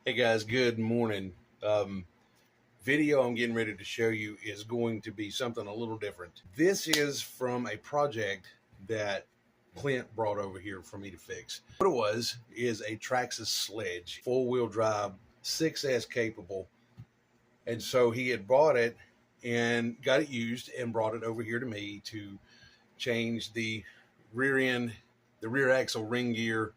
Hey guys, good morning. Video I'm getting ready to show you is going to be something a little different. This is from a project that Clint brought over here for me to fix. What it was is a Traxxas Sledge, 4-wheel drive, 6S capable. And so he had bought it and got it used and brought it over here to me to change the rear end, the rear axle ring gear,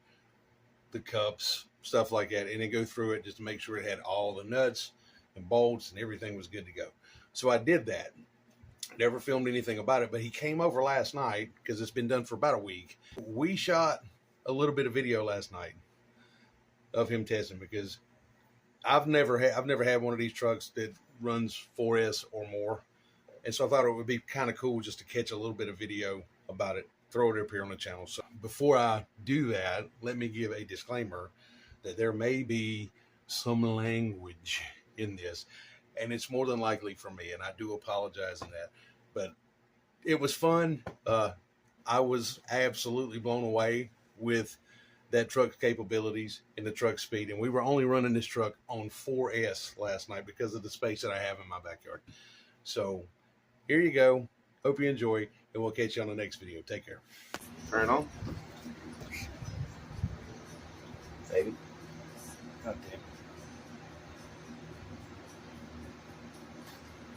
the cups, stuff like that, and then go through it just to make sure it had all the nuts and bolts and everything was good to go. So I did that. Never filmed anything about it, but he came over last night because it's been done for about a week. We shot a little bit of video last night of him testing because I've never had one of these trucks that runs 4S or more, and so I thought it would be kind of cool just to catch a little bit of video about it, throw it up here on the channel. So before I do that, let me give a disclaimer that there may be some language in this, and it's more than likely for me, and I do apologize in that, but it was fun. I was absolutely blown away with that truck's capabilities and the truck speed, and we were only running this truck on 4S last night because of the space that I have in my backyard. So here you go. Hope you enjoy, and we'll catch you on the next video. Take care. Turn it on. Baby. Okay.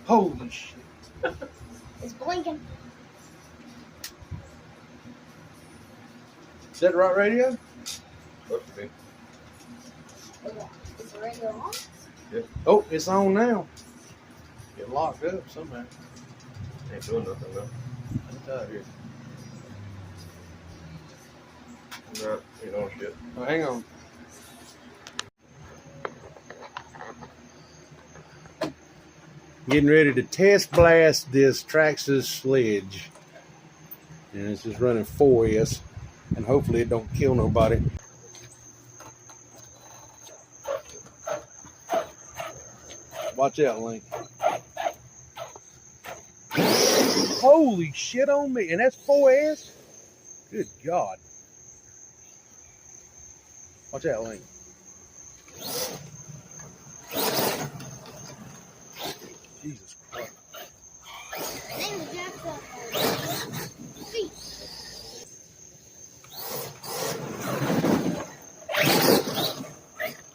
Holy shit. It's blinking. Is that the right radio? Supposed to be. Is the radio on? Yeah. Oh, it's on now. Get locked up somehow. Ain't doing nothing though. I'm out here. No, you know shit. Oh, hang on. Getting ready to test blast this Traxxas Sledge. And it's just running 4S. And hopefully it don't kill nobody. Watch out, Link. Holy shit on me. And that's 4S? Good God. Watch out, Link. Jesus Christ.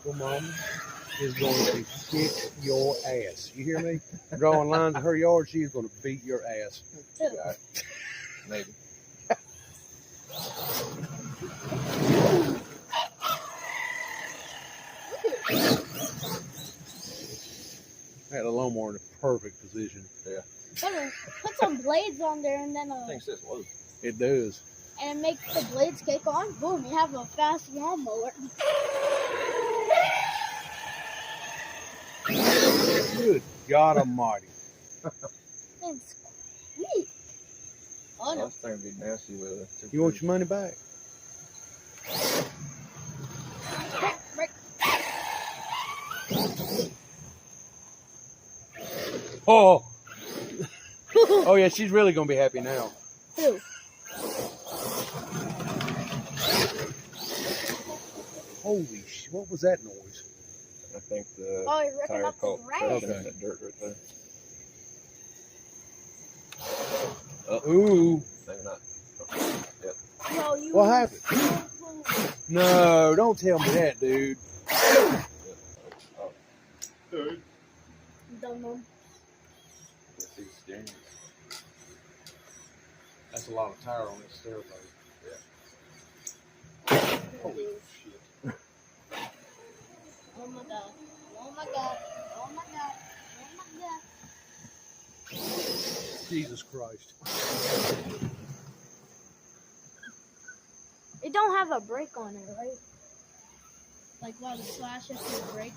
Your mom is going to kick your ass. You hear me? Drawing lines in her yard, she is going to beat your ass. Right. Maybe. I had a lawnmower in a perfect position. Yeah. Put some blades on there and then I think it says low. It does. and make the blades kick on. Boom, you have a fast lawnmower. Good God Almighty. It's sweet. Oh no. This thing would be nasty with it. You want your money back? Break. Oh. Oh yeah, she's really gonna be happy now. Who? Holy shit! What was that noise? I think the Oh, you're ripping tire up the caught grass. traction Okay. in that dirt right there. Ooh. Maybe not. Yep. No, you. What happened? No, don't tell me that, dude. Oh. Don't know. Let's see the steering. That's a lot of tire on this stereo. Holy shit. Oh my god. Oh my god. Oh my god. Oh my god. Jesus Christ. It don't have a brake on it, right? Like while the slash is the brake.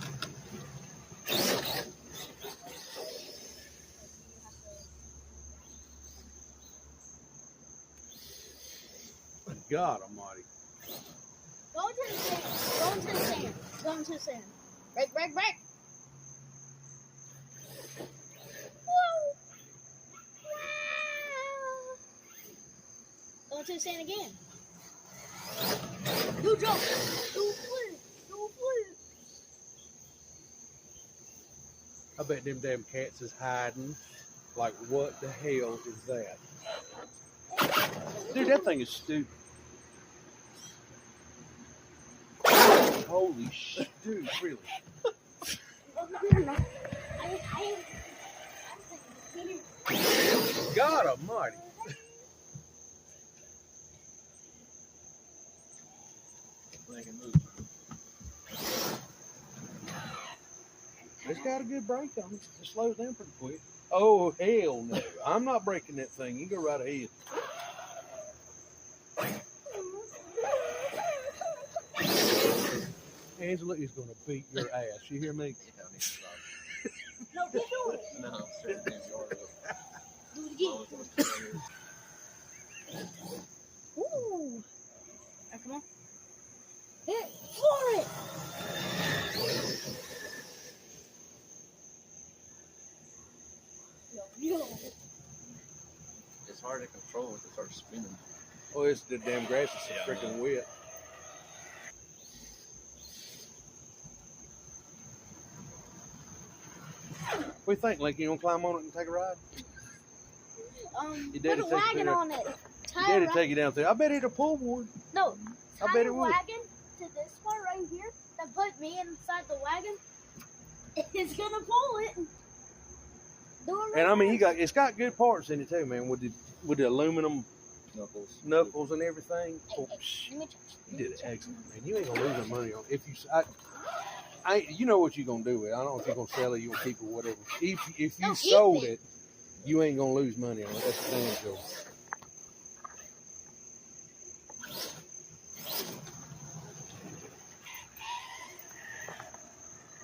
God Almighty. Go into the sand. Go into the sand. Go into the sand. Brake, brake, brake. Woo! Go into the sand again. Do jump. Do flip. Do flip. bet them damn cats is hiding. Like, what the hell is that? Dude, that thing is stupid. Holy shit, dude, really? God almighty. They can move. It's got a good brake on it. It slows down pretty quick. Oh, hell no. I'm not breaking that thing. You go right ahead. Angela is going to beat your ass. You hear me? Yeah, I need to stop. No, keep doing it. No, I'm straight in the yard up. Do it again. Ooh. Now, come on. Hit for it. Yo. It's hard to control if it starts spinning. Oh, it's the damn grass is so Yeah, freaking wet. What do you think, Link? You gonna climb on it and take a ride? Your daddy Put a take you wagon there. on it. Your Tie daddy a take you down there. I bet it'll pull one. No, I tie bet a it would. wagon to this part right here. Then put me inside the wagon. It's gonna pull it. Do it right And I mean, now. it's got good parts in it too, man. With the aluminum Knuckles. knuckles and everything. Hey, Oh, hey, psh, let me check. you did it excellent, man. You ain't gonna lose no money on it. If you, you know what you're gonna do with it. I don't know if you're gonna sell it, you're gonna keep it, whatever. If you No, keep sold it. it, you ain't gonna lose money on it. That's the damn sure.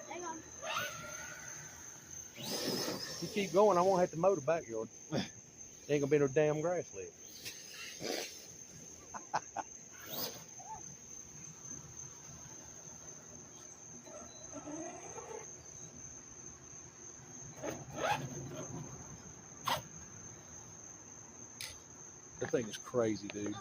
Hang on. You keep going, I won't have to mow the backyard. Ain't gonna be no damn grass left. That thing is crazy, dude.